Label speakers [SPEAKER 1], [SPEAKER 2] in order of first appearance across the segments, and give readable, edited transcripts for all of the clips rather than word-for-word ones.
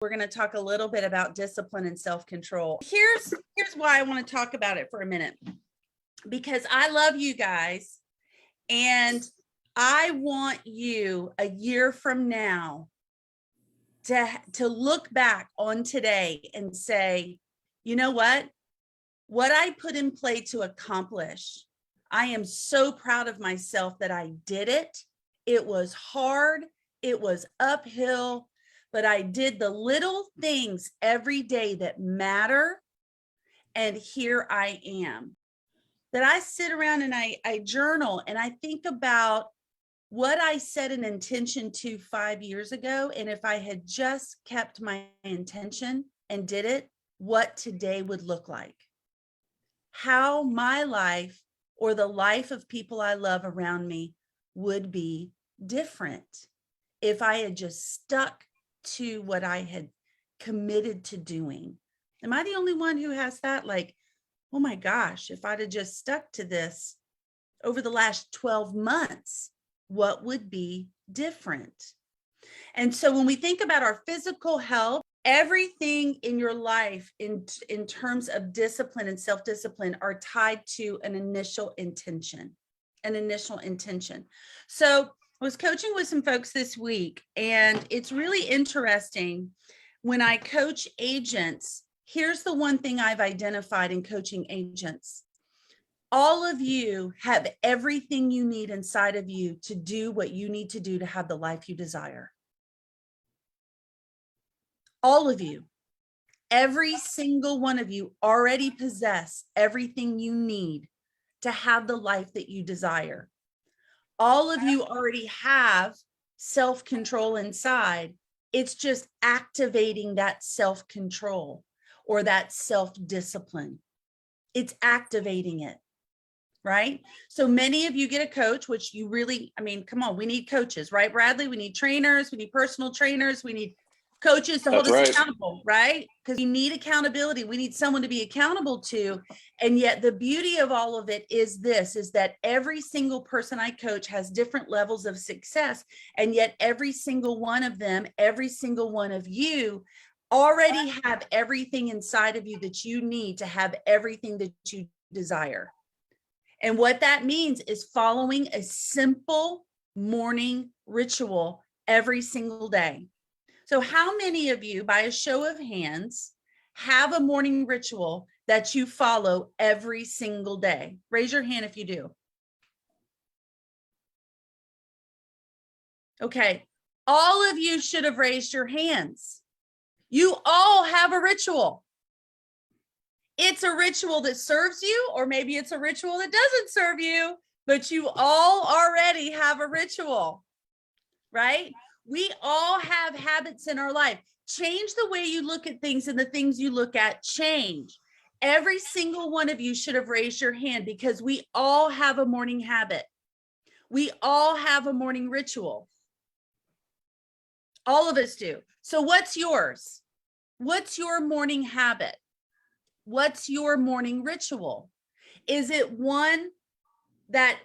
[SPEAKER 1] We're going to talk a little bit about discipline and self-control. Here's why I want to talk about it for a minute, because I love you guys and I want you a year from now to look back on today and say, you know what I put in play to accomplish, I am so proud of myself that I did it. It was hard. It was uphill, but I did the little things every day that matter. And here I am. That I sit around and I journal and I think about what I set an intention to 5 years ago. And if I had just kept my intention and did it, what today would look like. How my life or the life of people I love around me would be different if I had just stuck to what I had committed to doing. Am I the only one who has that? Like, oh my gosh, if I'd have just stuck to this over the last 12 months, what would be different? And so when we think about our physical health, everything in your life in terms of discipline and self-discipline are tied to an initial intention. So I was coaching with some folks this week, and it's really interesting. When I coach agents, here's the one thing I've identified in coaching agents. All of you have everything you need inside of you to do what you need to do to have the life you desire. All of you, every single one of you already possess everything you need to have the life that you desire. All of you already have self-control inside. It's just activating that self-control or that self-discipline. It's activating it, right? So many of you get a coach, which you really, I mean, come on, we need coaches, right, Bradley? We need trainers, we need personal trainers, we need coaches to hold us accountable, right? Because we need accountability. We need someone to be accountable to. And yet the beauty of all of it is this, is that every single person I coach has different levels of success. And yet every single one of them, every single one of you already have everything inside of you that you need to have everything that you desire. And what that means is following a simple morning ritual every single day. So how many of you, by a show of hands, have a morning ritual that you follow every single day? Raise your hand if you do. Okay, all of you should have raised your hands. You all have a ritual. It's a ritual that serves you, or maybe it's a ritual that doesn't serve you, but you all already have a ritual, right? We all have habits in our life. Change the way you look at things, and the things you look at change. Every single one of you should have raised your hand because we all have a morning habit. We all have a morning ritual. All of us do. So what's yours? What's your morning habit? What's your morning ritual? Is it one that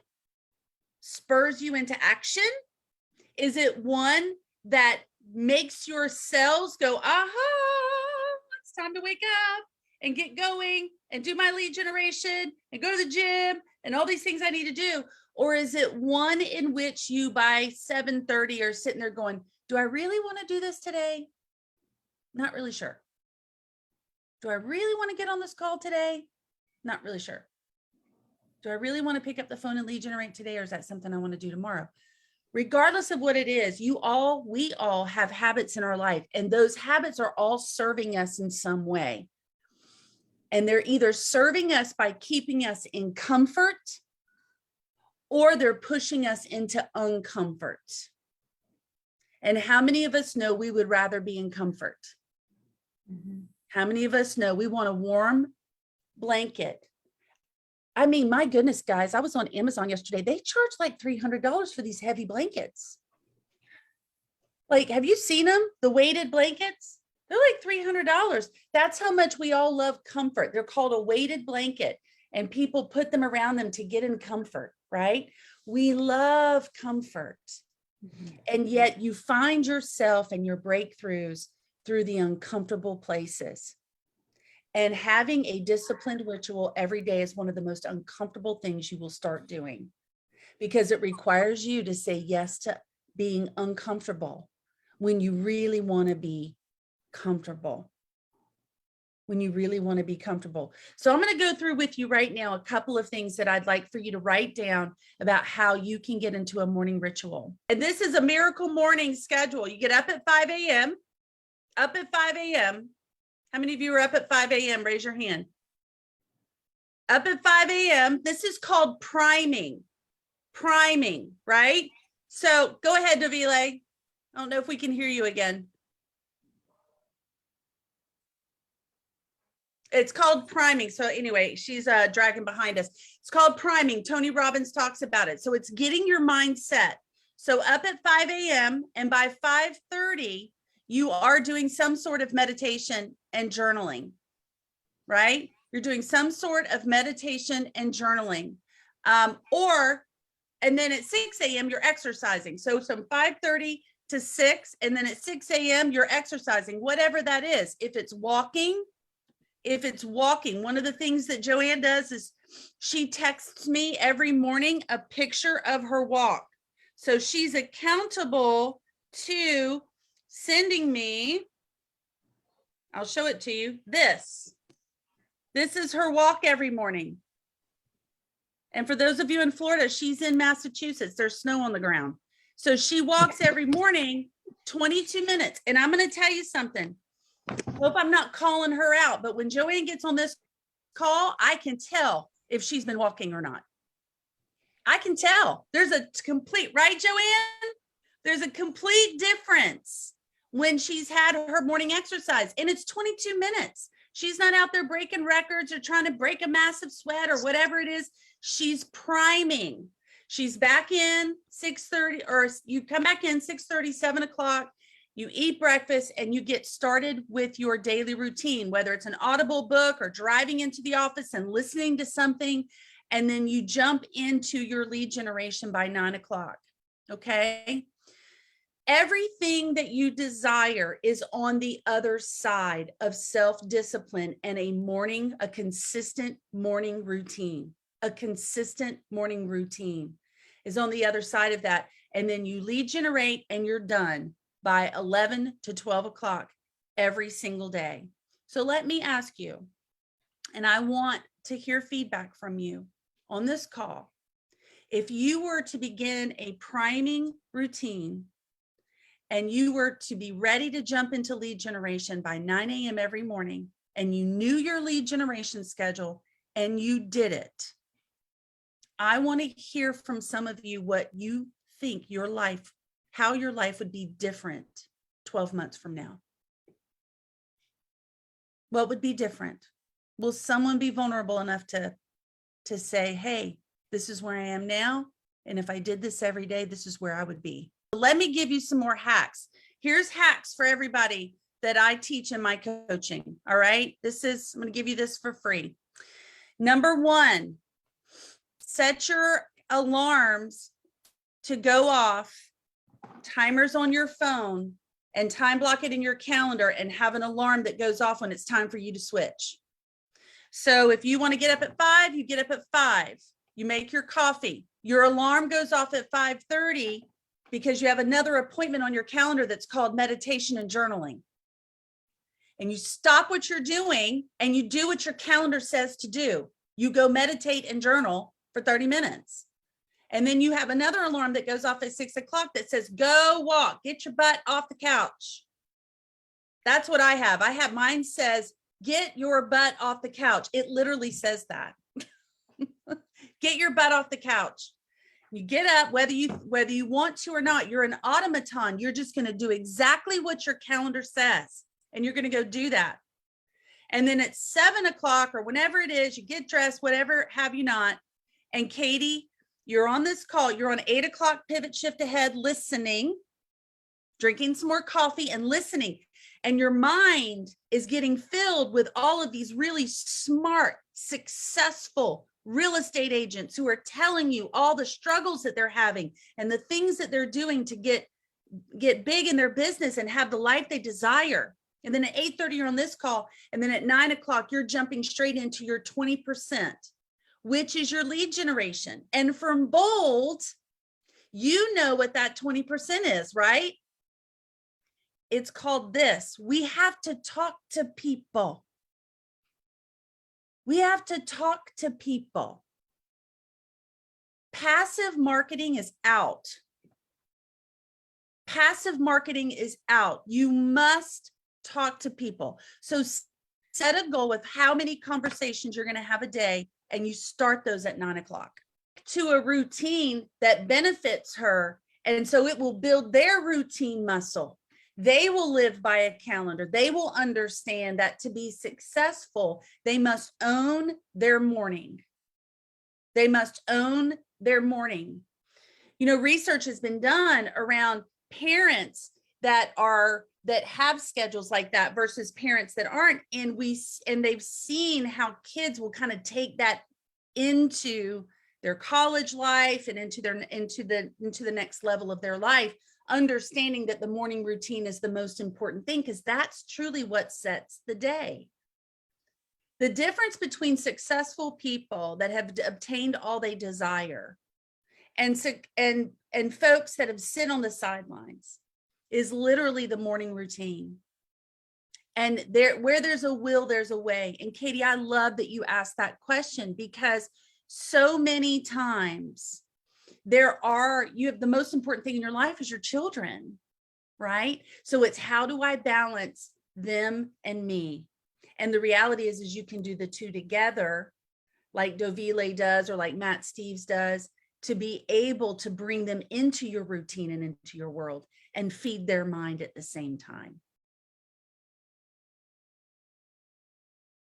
[SPEAKER 1] spurs you into action? Is it one that makes your cells go, aha, it's time to wake up and get going and do my lead generation and go to the gym and all these things I need to do? Or is it one in which you by 7:30 are sitting there going, do I really want to do this today? Not really sure. Do I really want to get on this call today? Not really sure. Do I really want to pick up the phone and lead generate today, or is that something I want to do tomorrow? Regardless of what it is, we all have habits in our life, and those habits are all serving us in some way. And they're either serving us by keeping us in comfort, or they're pushing us into uncomfort. And how many of us know we would rather be in comfort? Mm-hmm. How many of us know we want a warm blanket? I mean, my goodness, guys, I was on Amazon yesterday. They charge like $300 for these heavy blankets. Like, have you seen them? The weighted blankets? They're like $300. That's how much we all love comfort. They're called a weighted blanket, and people put them around them to get in comfort, right? We love comfort. Mm-hmm. And yet you find yourself and your breakthroughs through the uncomfortable places. And having a disciplined ritual every day is one of the most uncomfortable things you will start doing, because it requires you to say yes to being uncomfortable when you really want to be comfortable. When you really want to be comfortable. So I'm going to go through with you right now a couple of things that I'd like for you to write down about how you can get into a morning ritual. And this is a miracle morning schedule. You get up at 5 a.m. Up at 5 a.m. How many of you are up at 5 a.m.? Raise your hand. Up at 5 a.m. This is called priming. Priming, right? So go ahead, Davile. I don't know if we can hear you again. It's called priming. So anyway, she's dragging behind us. It's called priming. Tony Robbins talks about it. So it's getting your mind set. So up at 5 a.m. and by 5:30, you are doing some sort of meditation and journaling, right? You're doing some sort of meditation and journaling. And then at 6 a.m., you're exercising. So from 5:30 to 6, and then at 6 a.m., you're exercising, whatever that is. If it's walking, one of the things that Joanne does is she texts me every morning a picture of her walk. So she's accountable to sending me, I'll show it to you, this is her walk every morning. And for those of you in Florida, she's in Massachusetts. There's snow on the ground. So she walks every morning, 22 minutes. And I'm going to tell you something. Hope I'm not calling her out, but when Joanne gets on this call, I can tell if she's been walking or not. I can tell. There's a complete, right, Joanne? There's a complete difference when she's had her morning exercise, and it's 22 minutes. She's not out there breaking records or trying to break a massive sweat or whatever it is. She's priming. She's back in 6:30, or you come back in 6:30, 7 o'clock. You eat breakfast and you get started with your daily routine, whether it's an Audible book or driving into the office and listening to something. And then you jump into your lead generation by 9 o'clock. Okay. Everything that you desire is on the other side of self-discipline and a consistent morning routine. A consistent morning routine is on the other side of that. And then you lead generate and you're done by 11 to 12 o'clock every single day. So let me ask you, and I want to hear feedback from you on this call. If you were to begin a priming routine and you were to be ready to jump into lead generation by 9 a.m. every morning, and you knew your lead generation schedule and you did it, I want to hear from some of you what you think how your life would be different 12 months from now. What would be different? Will someone be vulnerable enough to say, hey, this is where I am now, and if I did this every day, this is where I would be. Let me give you some more hacks. Here's hacks for everybody that I teach in my coaching. All right. I'm going to give you this for free. Number 1, set your alarms to go off, timers on your phone, and time block it in your calendar and have an alarm that goes off when it's time for you to switch. So if you want to get up at 5, you get up at 5. You make your coffee. Your alarm goes off at 5:30 because you have another appointment on your calendar that's called meditation and journaling. And you stop what you're doing and you do what your calendar says to do. You go meditate and journal for 30 minutes. And then you have another alarm that goes off at 6 o'clock that says, go walk, get your butt off the couch. That's what I have. Mine says, get your butt off the couch. It literally says that. Get your butt off the couch. You get up, whether you want to or not. You're an automaton. You're just going to do exactly what your calendar says. And you're going to go do that. And then at 7 o'clock or whenever it is, you get dressed, whatever have you not. And Katie, you're on this call. You're on 8 o'clock pivot shift ahead, listening, drinking some more coffee and listening. And your mind is getting filled with all of these really smart, successful real estate agents who are telling you all the struggles that they're having and the things that they're doing to get big in their business and have the life they desire. And then at 8:30, you're on this call. And then at 9 o'clock, you're jumping straight into your 20%, which is your lead generation. And from Bold, you know what that 20% is, right? It's called this. We have to talk to people. We have to talk to people. Passive marketing is out. Passive marketing is out. You must talk to people. So set a goal with how many conversations you're going to have a day, and you start those at 9 o'clock to a routine that benefits her. And so it will build their routine muscle. They will live by a calendar. They will understand that to be successful, they must own their morning. They must own their morning. You know, research has been done around parents that have schedules like that versus parents that aren't. And they've seen how kids will kind of take that into their college life and into the next level of their life, understanding that the morning routine is the most important thing, because that's truly what sets the day. The difference between successful people that have obtained all they desire and folks that have sit on the sidelines is literally the morning routine. And where there's a will, there's a way. And Katie, I love that you asked that question, because so many times you have the most important thing in your life is your children, right? So it's, how do I balance them and me? And the reality is you can do the two together, like Dovile does, or like Matt Steves does, to be able to bring them into your routine and into your world and feed their mind at the same time.